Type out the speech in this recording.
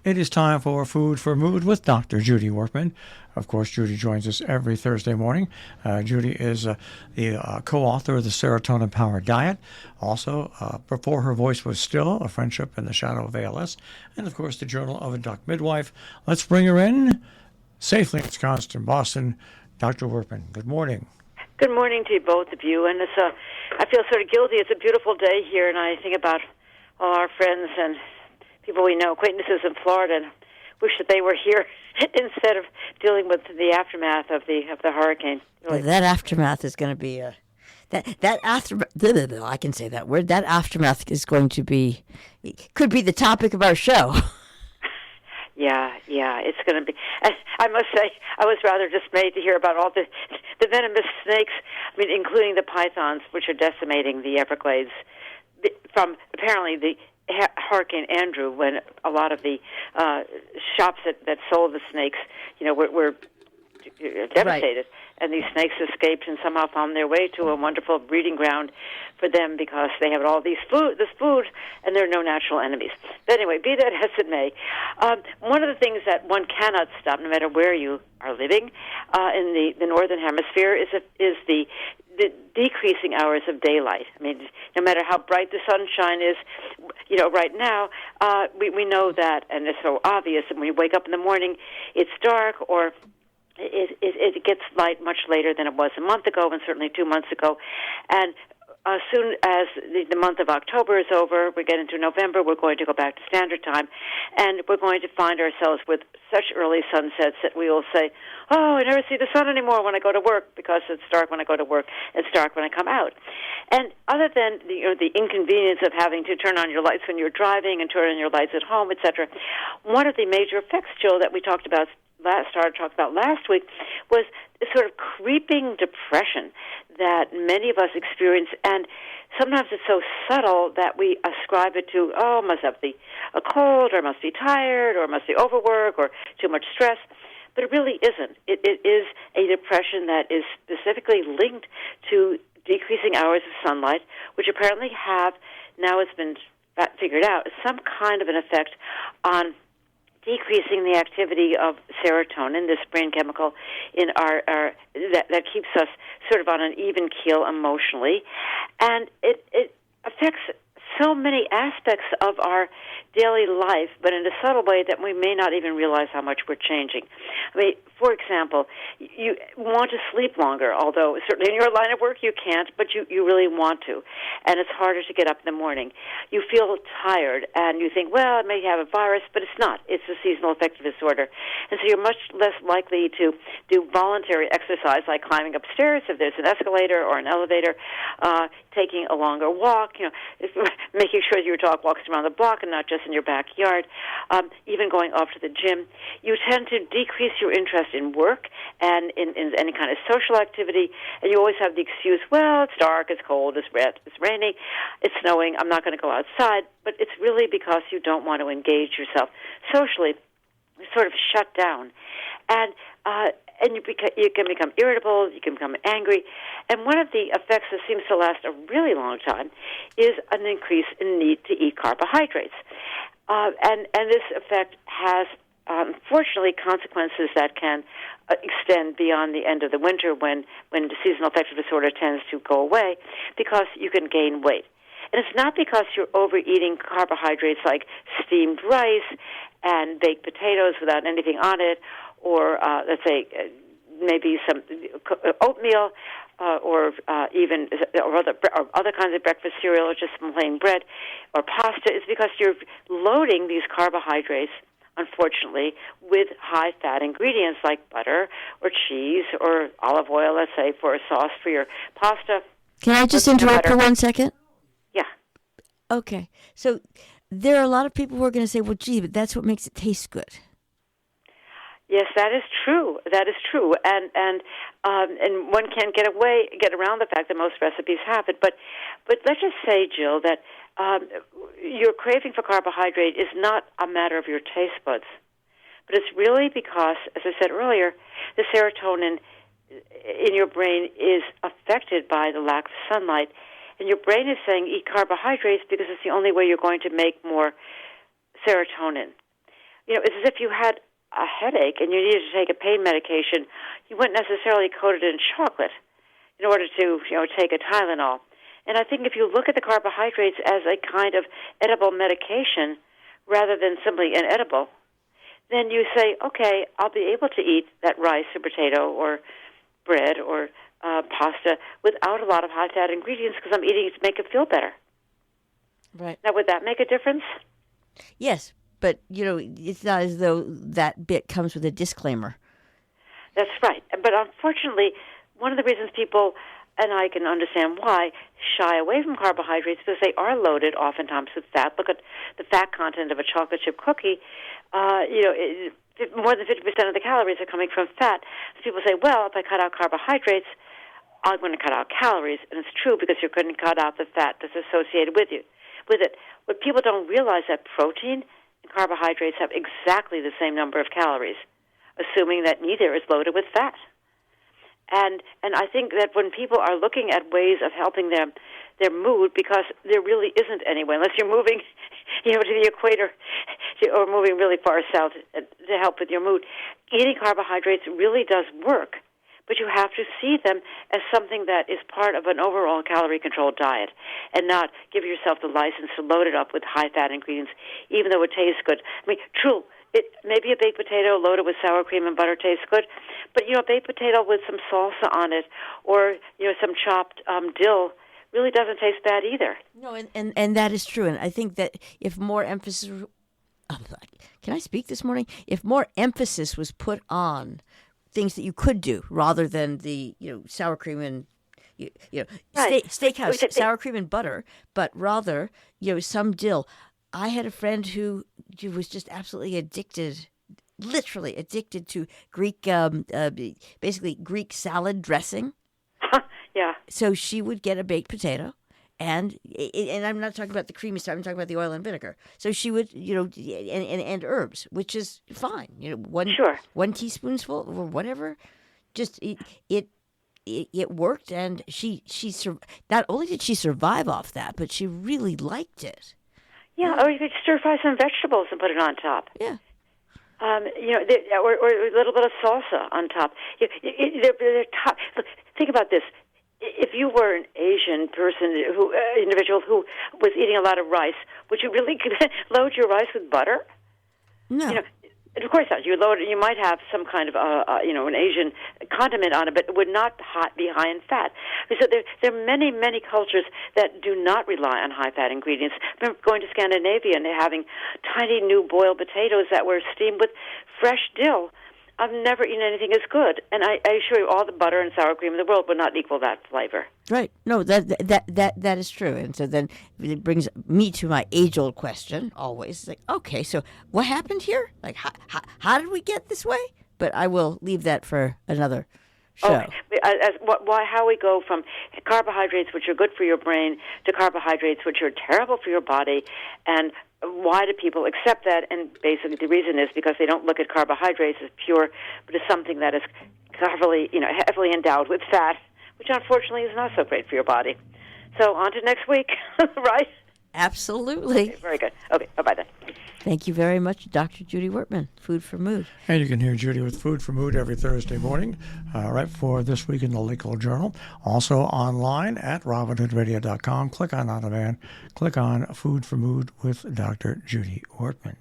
It is time for Food for Mood with Dr. Judy Wurtman. Of course, Judy joins us every Thursday morning. Judy is the co-author of the Serotonin Powered Diet. Also, Before Her Voice Was Still, A Friendship in the Shadow of ALS. And, of course, the Journal of a Duck Midwife. Let's bring her in safely in Wisconsin, Boston. Dr. Wurtman, good morning. Good morning to both of you. And I feel sort of guilty. It's a beautiful day here, and I think about all our friends and people we know, acquaintances in Florida, and wish that they were here instead of dealing with the aftermath of the hurricane. Really. That aftermath is going to be I can say that word. That aftermath is going to be, could be the topic of our show. Yeah, it's going to be. I must say, I was rather dismayed to hear about all the venomous snakes. I mean, including the pythons, which are decimating the Everglades from apparently the Hurricane Andrew, when a lot of the shops that sold the snakes, were devastated. Right. And these snakes escaped and somehow found their way to a wonderful breeding ground for them because they have all this food, and there are no natural enemies. But anyway, be that as it may, one of the things that one cannot stop, no matter where you are living in the Northern Hemisphere, is the decreasing hours of daylight. I mean, no matter how bright the sunshine is, right now, we know that, and it's so obvious that when you wake up in the morning, it's dark, or it gets light much later than it was a month ago, and certainly 2 months ago. And as soon as the month of October is over, we get into November, we're going to go back to standard time, and we're going to find ourselves with such early sunsets that we will say, oh, I never see the sun anymore when I go to work, because it's dark when I go to work, it's dark when I come out. And other than the inconvenience of having to turn on your lights when you're driving and turn on your lights at home, etc., one of the major effects, Jill, that we started talking about last week was sort of creeping depression that many of us experience, and sometimes it's so subtle that we ascribe it to, must have a cold, or must be tired, or must be overwork, or too much stress. But it really isn't. It is a depression that is specifically linked to decreasing hours of sunlight, which apparently have, now it's been figured out, some kind of an effect on decreasing the activity of serotonin, this brain chemical in our that keeps us sort of on an even keel emotionally, and it affects so many aspects of our daily life, but in a subtle way that we may not even realize how much we're changing. I mean, for example, you want to sleep longer, although certainly in your line of work you can't, but you really want to, and it's harder to get up in the morning. You feel tired, and you think, well, I may have a virus, but it's not. It's a seasonal affective disorder. And so you're much less likely to do voluntary exercise, like climbing upstairs if there's an escalator or an elevator, taking a longer walk, making sure your dog walks around the block and not just in your backyard, even going off to the gym. You tend to decrease your interest in work and in any kind of social activity, and you always have the excuse, well, it's dark, it's cold, it's rainy, it's snowing, I'm not going to go outside. But it's really because you don't want to engage yourself socially. You're sort of shut down. And you can become irritable, you can become angry, and one of the effects that seems to last a really long time is an increase in need to eat carbohydrates. And this effect has, unfortunately, consequences that can extend beyond the end of the winter when the seasonal affective disorder tends to go away, because you can gain weight. And it's not because you're overeating carbohydrates like steamed rice and baked potatoes without anything on it, or let's say maybe some oatmeal, or other kinds of breakfast cereal, or just some plain bread or pasta. Is because you're loading these carbohydrates, unfortunately, with high-fat ingredients like butter or cheese or olive oil, let's say, for a sauce for your pasta. Can I just interrupt for 1 second? Yeah. Okay. So there are a lot of people who are going to say, well, gee, but that's what makes it taste good. Yes, that is true. That is true, and one can't get around the fact that most recipes have it. But let's just say, Jill, that your craving for carbohydrate is not a matter of your taste buds, but it's really because, as I said earlier, the serotonin in your brain is affected by the lack of sunlight, and your brain is saying eat carbohydrates because it's the only way you're going to make more serotonin. it's as if you had a headache and you needed to take a pain medication. You wouldn't necessarily coat it in chocolate in order to, take a Tylenol. And I think if you look at the carbohydrates as a kind of edible medication rather than simply an edible, then you say, okay, I'll be able to eat that rice or potato or bread or pasta without a lot of high-fat ingredients because I'm eating it to make it feel better. Right. Now, would that make a difference? Yes, but, it's not as though that bit comes with a disclaimer. That's right. But unfortunately, one of the reasons people, and I can understand why, shy away from carbohydrates because they are loaded oftentimes with fat. Look at the fat content of a chocolate chip cookie. More than 50% of the calories are coming from fat. So people say, well, if I cut out carbohydrates, I'm going to cut out calories. And it's true because you're going to cut out the fat that's associated with it. What people don't realize that protein and carbohydrates have exactly the same number of calories, assuming that neither is loaded with fat. And I think that when people are looking at ways of helping their mood, because there really isn't any way, unless you're moving, to the equator or moving really far south to help with your mood, eating carbohydrates really does work. But you have to see them as something that is part of an overall calorie-controlled diet and not give yourself the license to load it up with high-fat ingredients, even though it tastes good. I mean, true, maybe a baked potato loaded with sour cream and butter tastes good, but, a baked potato with some salsa on it or, some chopped dill really doesn't taste bad either. No, and that is true. And I think that if more emphasis... Can I speak this morning? If more emphasis was put on things that you could do rather than the sour cream and Right. steakhouse sour cream and butter, but rather some dill. I had a friend who was just absolutely addicted, literally addicted to Greek, basically Greek salad dressing. Yeah. So she would get a baked potato. And I'm not talking about the creamy stuff. I'm talking about the oil and vinegar. So she would, and herbs, which is fine. One teaspoonful or whatever. Just it worked, and she not only did she survive off that, but she really liked it. Yeah, or you could stir fry some vegetables and put it on top. Yeah. Or a little bit of salsa on top. They're top. Look, think about this. If you were an Asian individual who was eating a lot of rice, would you really load your rice with butter? No. Of course not. You might have some kind of an Asian condiment on it, but it would not be high in fat. So there are many, many cultures that do not rely on high fat ingredients. I remember going to Scandinavia and having tiny new boiled potatoes that were steamed with fresh dill. I've never eaten anything as good, and I assure you, all the butter and sour cream in the world would not equal that flavor. Right. No, that is true. And so then it brings me to my age-old question. Always, it's like, okay, so what happened here? Like, how did we get this way? But I will leave that for another show. How we go from carbohydrates, which are good for your brain, to carbohydrates, which are terrible for your body, and why do people accept that? And basically the reason is because they don't look at carbohydrates as pure, but as something that is heavily endowed with fat, which unfortunately is not so great for your body. So on to next week, right? Absolutely. Okay, very good. Okay, bye-bye then. Thank you very much, Dr. Judy Wurtman, Food for Mood. And you can hear Judy with Food for Mood every Thursday morning, right for This Week in the Legal Journal. Also online at robinhoodradio.com. Click on On Demand. Click on Food for Mood with Dr. Judy Wurtman.